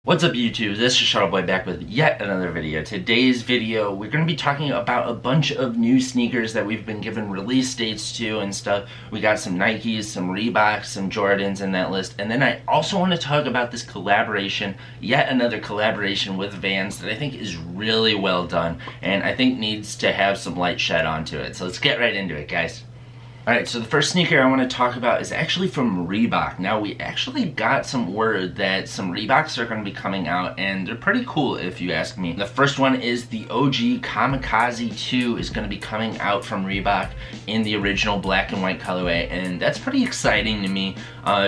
What's up YouTube, this is Shuttleboy back with yet another video. Today's video, we're going to be talking about a bunch of new sneakers that we've been given release dates to and stuff. We got some Nikes, some Reeboks, some Jordans in that list. And then I also want to talk about this collaboration, yet another collaboration with Vans that I think is really well done. And I think needs to have some light shed onto it. So let's get right into it, guys. Alright, so the first sneaker I want to talk about is actually from Reebok. Now, we actually got some word that some Reeboks are going to be coming out, and they're pretty cool if you ask me. The first one is the OG Kamikaze 2 is going to be coming out from Reebok in the original black and white colorway, and that's pretty exciting to me,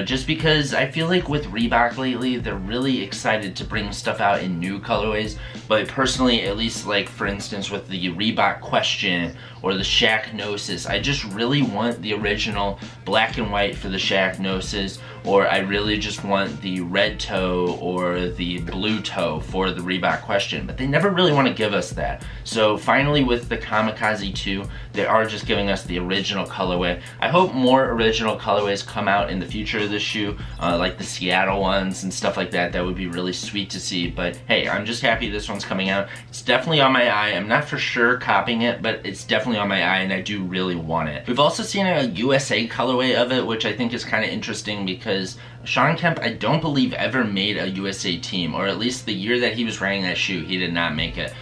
just because I feel like with Reebok lately, they're really excited to bring stuff out in new colorways, but personally, at least like for instance with the Reebok Question or the Shaq Gnosis, I just really want the original black and white for the Shaq Gnosis, or I really just want the red toe or the blue toe for the Reebok Question, but they never really want to give us that. So finally with the Kamikaze 2, they are just giving us the original colorway. I hope more original colorways come out in the future of this shoe, like the Seattle ones and stuff like that. That would be really sweet to see, but hey, I'm just happy this one's coming out. It's definitely on my eye. I'm not for sure copying it, but it's definitely on my eye and I do really want it. We've also seen a USA colorway of it, which I think is kind of interesting because Shawn Kemp, I don't believe, ever made a USA team, or at least the year that he was wearing that shoe, he did not make it.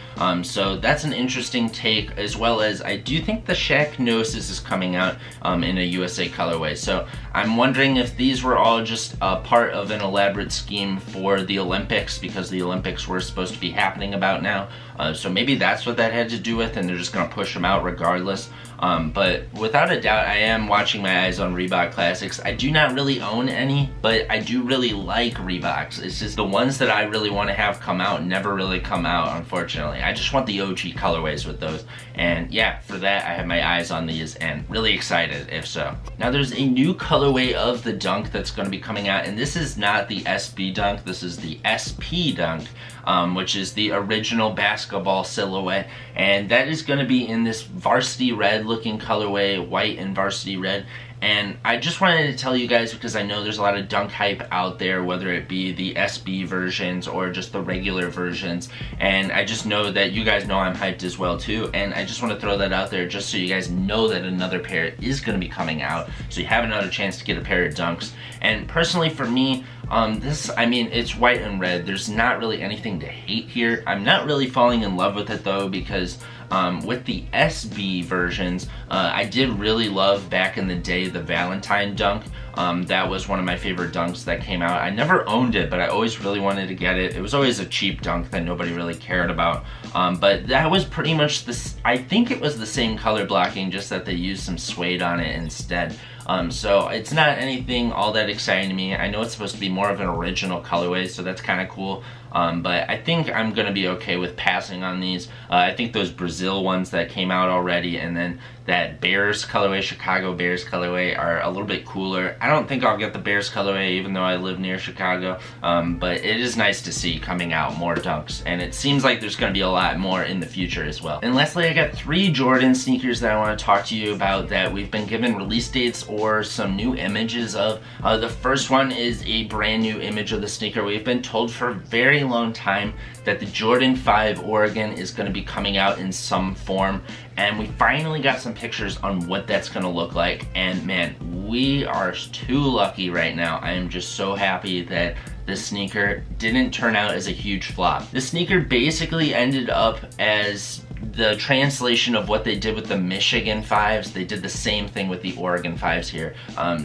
So that's an interesting take, as well as I do think the Shaq Gnosis is coming out in a USA colorway. So I'm wondering if these were all just a part of an elaborate scheme for the Olympics, because the Olympics were supposed to be happening about now. So maybe that's what that had to do with, and they're just going to push them out regardless. But without a doubt, I am watching my eyes on Reebok Classics. I do not really own any, but I do really like Reeboks. It's just the ones that I really want to have come out never really come out, unfortunately. I just want the OG colorways with those. And yeah, for that, I have my eyes on these and really excited if so. Now there's a new colorway of the Dunk that's going to be coming out, and this is not the SB Dunk, this is the SP Dunk, which is the original basketball silhouette, and that is going to be in this varsity red looking colorway, white and varsity red. And I just wanted to tell you guys, because I know there's a lot of Dunk hype out there, whether it be the SB versions or just the regular versions, and I just know that you guys know I'm hyped as well too, and I just want to throw that out there just so you guys know that another pair is going to be coming out, so you have another chance to get a pair of Dunks. And personally for me, it's white and red. There's not really anything to hate here. I'm not really falling in love with it though, because with the SB versions, I did really love back in the day the Valentine Dunk. That was one of my favorite Dunks that came out. I never owned it, but I always really wanted to get it. It was always a cheap Dunk that nobody really cared about. But that was pretty much this, I think it was the same color blocking, just that they used some suede on it instead. So it's not anything all that exciting to me. I know it's supposed to be more of an original colorway, so that's kind of cool. But I think I'm going to be okay with passing on these. I think those Brazil ones that came out already, and then that Bears colorway, Chicago Bears colorway, are a little bit cooler. I don't think I'll get the Bears colorway even though I live near Chicago, but it is nice to see coming out more Dunks, and it seems like there's going to be a lot more in the future as well. And lastly, I got 3 Jordan sneakers that I want to talk to you about that we've been given release dates or some new images of. The first one is a brand new image of the sneaker. We've been told for a very long time that the Jordan 5 Oregon is going to be coming out in some form, and we finally got some pictures on what that's going to look like, and man, we are too lucky right now. I am just so happy that this sneaker didn't turn out as a huge flop. This sneaker basically ended up as the translation of what they did with the Michigan 5s. They did the same thing with the Oregon 5s here.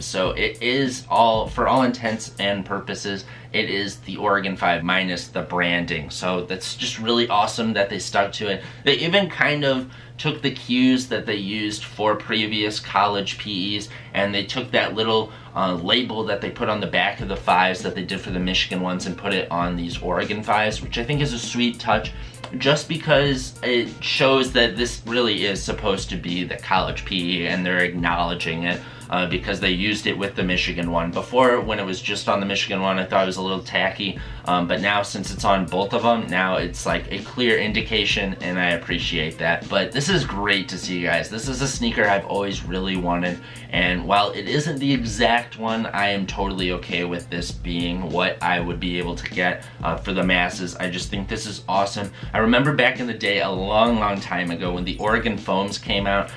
So it is for all intents and purposes, it is the Oregon 5 minus the branding. So that's just really awesome that they stuck to it. They even kind of took the cues that they used for previous college PEs, and they took that little label that they put on the back of the 5s that they did for the Michigan ones and put it on these Oregon 5s, which I think is a sweet touch, just because it shows that this really is supposed to be the college PE and they're acknowledging it. Because they used it with the Michigan one. Before, when it was just on the Michigan one, I thought it was a little tacky, but now since it's on both of them, now it's like a clear indication, and I appreciate that. But this is great to see, guys. This is a sneaker I've always really wanted, and while it isn't the exact one, I am totally okay with this being what I would be able to get for the masses. I just think this is awesome. I remember back in the day, a long time ago, when the Oregon foams came out,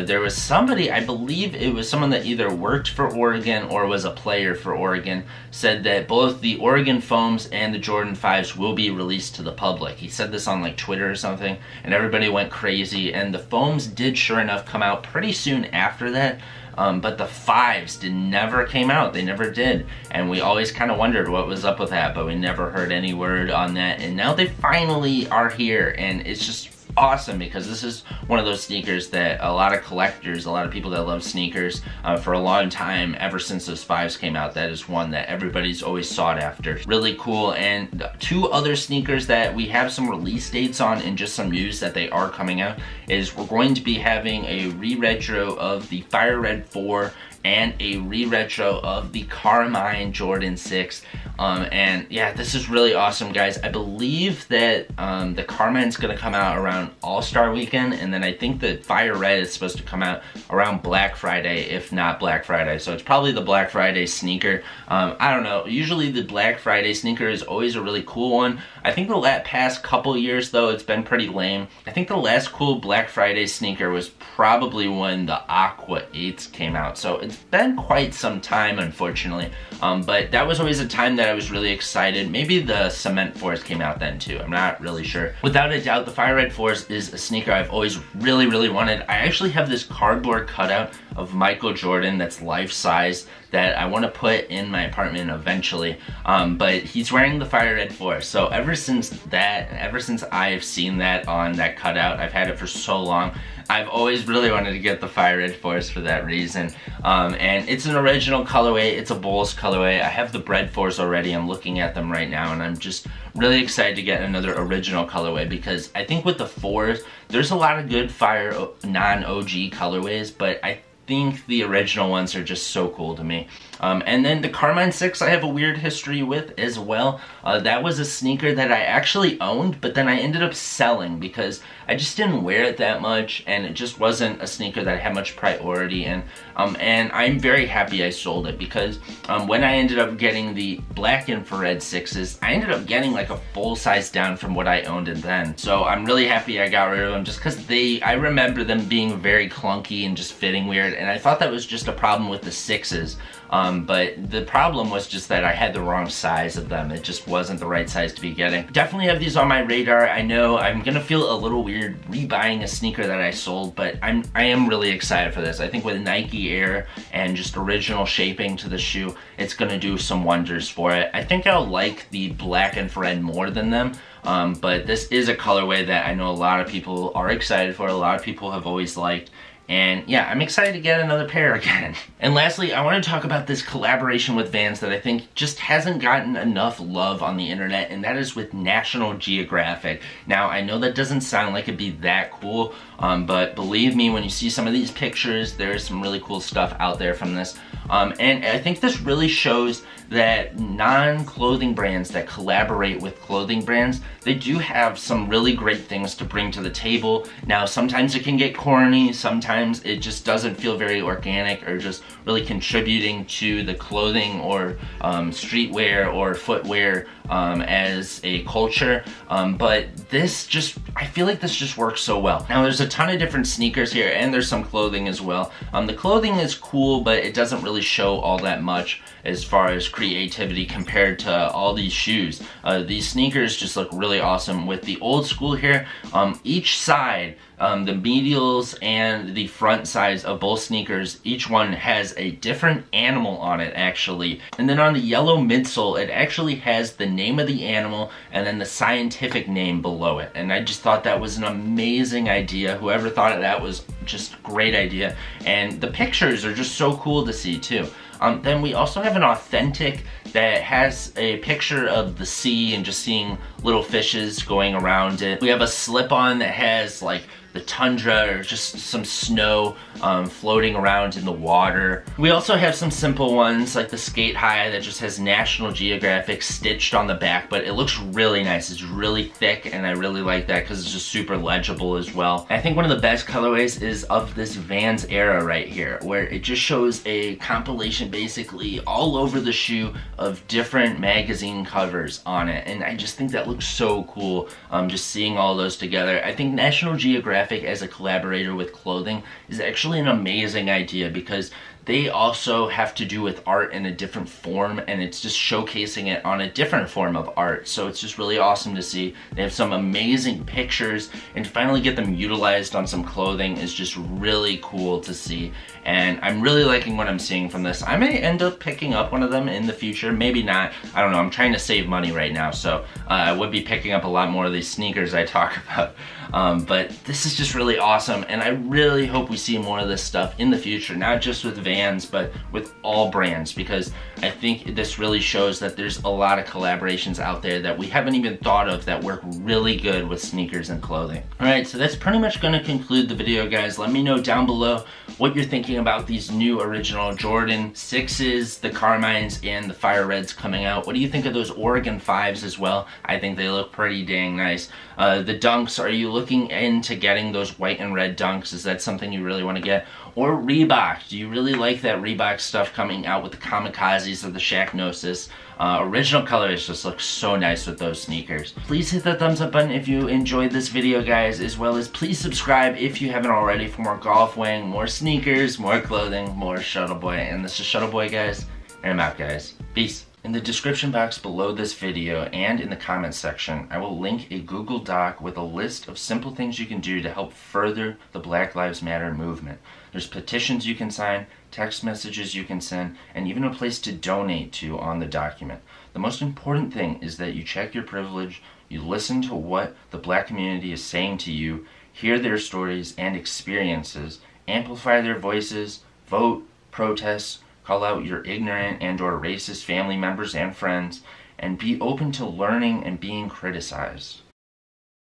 there was somebody, I believe it was someone that either worked for Oregon or was a player for Oregon, said that both the Oregon foams and the Jordan 5s will be released to the public. He said this on like Twitter or something, and everybody went crazy, and the foams did sure enough come out pretty soon after that. But the 5s never came out. They never did. And we always kind of wondered what was up with that, but we never heard any word on that. And now they finally are here, and it's just awesome because this is one of those sneakers that a lot of collectors, a lot of people that love sneakers for a long time, ever since those 5s came out, that is one that everybody's always sought after. Really cool. And two other sneakers that we have some release dates on and just some news that they are coming out is we're going to be having a re-retro of the Fire Red 4 and a re-retro of the Carmine Jordan 6. And yeah, this is really awesome, guys. I believe that the Carmine's gonna come out around All-Star Weekend, and then I think that Fire Red is supposed to come out around Black Friday, if not Black Friday. So it's probably the Black Friday sneaker. I don't know. Usually the Black Friday sneaker is always a really cool one. I think the past couple years, though, it's been pretty lame. I think the last cool Black Friday sneaker was probably when the Aqua 8s came out. So it's been quite some time, unfortunately. But that was always a time that I was really excited. Maybe the Cement 4s came out then too. I'm not really sure. Without a doubt, the Fire Red 4s is a sneaker I've always really wanted. I actually have this cardboard cutout of Michael Jordan that's life-size that I want to put in my apartment eventually. But he's wearing the Fire Red 4. So ever since I've seen that on that cutout, I've had it for so long. I've always really wanted to get the Fire Red 4s for that reason. And it's an original colorway. It's a Bulls colorway. I have the Bread 4s already. I'm looking at them right now, and I'm just really excited to get another original colorway because I think with the 4s, there's a lot of good Fire non-OG colorways, but I think the original ones are just so cool to me. And then the Carmine 6 I have a weird history with as well. That was a sneaker that I actually owned, but then I ended up selling because I just didn't wear it that much, and it just wasn't a sneaker that I had much priority in. And I'm very happy I sold it because when I ended up getting the black infrared 6s, I ended up getting like a full size down from what I owned it then. So I'm really happy I got rid of them just because I remember them being very clunky and just fitting weird, and I thought that was just a problem with the 6s. But the problem was just that I had the wrong size of them. It just wasn't the right size to be getting. Definitely have these on my radar. I know I'm gonna feel a little weird rebuying a sneaker that I sold, but I am really excited for this. I think with Nike Air and just original shaping to the shoe, it's gonna do some wonders for it. I think I'll like the black infrared more than them. But this is a colorway that I know a lot of people are excited for, a lot of people have always liked. And yeah, I'm excited to get another pair again. And lastly, I want to talk about this collaboration with Vans that I think just hasn't gotten enough love on the internet, and that is with National Geographic. Now, I know that doesn't sound like it'd be that cool, but believe me, when you see some of these pictures, there's some really cool stuff out there from this. And I think this really shows that non-clothing brands that collaborate with clothing brands, they do have some really great things to bring to the table. Now, sometimes it can get corny, sometimes it just doesn't feel very organic or just really contributing to the clothing or streetwear or footwear as a culture. But this just, I feel like this just works so well. Now, there's a ton of different sneakers here, and there's some clothing as well. The clothing is cool, but it doesn't really show all that much as far as creativity compared to all these shoes. These sneakers just look really awesome with the old school here. Each side, the medials and the front sides of both sneakers, each one has a different animal on it actually. And then on the yellow midsole, it actually has the name of the animal and then the scientific name below it. And I just thought that was an amazing idea. Whoever thought of that was just great idea. And the pictures are just so cool to see too. Then we also have an authentic that has a picture of the sea and just seeing little fishes going around it. We have a slip-on that has like the tundra or just some snow floating around in the water. We also have some simple ones like the skate high that just has National Geographic stitched on the back, but it looks really nice. It's really thick and I really like that because it's just super legible as well. And I think one of the best colorways is of this Vans era right here, where it just shows a compilation basically all over the shoe of different magazine covers on it, and I just think that looks so cool, just seeing all those together. I think National Geographic as a collaborator with clothing is actually an amazing idea because they also have to do with art in a different form, and it's just showcasing it on a different form of art. So it's just really awesome to see. They have some amazing pictures, and to finally get them utilized on some clothing is just really cool to see. And I'm really liking what I'm seeing from this. I may end up picking up one of them in the future, maybe not. I don't know, I'm trying to save money right now, so I would be picking up a lot more of these sneakers I talk about. But this is just really awesome, and I really hope we see more of this stuff in the future, not just with Vans, but with all brands, because I think this really shows that there's a lot of collaborations out there that we haven't even thought of that work really good with sneakers and clothing. Alright, so that's pretty much going to conclude the video, guys. Let me know down below what you're thinking about these new original Jordan 6s, the Carmines, and the Fire Reds coming out. What do you think of those Oregon 5s as well? I think they look pretty dang nice. The Dunks, are you looking into getting those white and red Dunks? Is that something you really want to get? Or Reebok, do you really like that Reebok stuff coming out with the Kamikazes or the Shacknosis? Original colors just look so nice with those sneakers. Please hit the thumbs up button if you enjoyed this video, guys, as well as please subscribe if you haven't already for more golf wing, more sneakers, more clothing, more Shuttleboy. And this is Shuttleboy, guys, and I'm out, guys. Peace. In the description box below this video and in the comments section, I will link a Google Doc with a list of simple things you can do to help further the Black Lives Matter movement. There's petitions you can sign, text messages you can send, and even a place to donate to on the document. The most important thing is that you check your privilege, you listen to what the Black community is saying to you, hear their stories and experiences, amplify their voices, vote, protest, call out your ignorant and or racist family members and friends, and be open to learning and being criticized.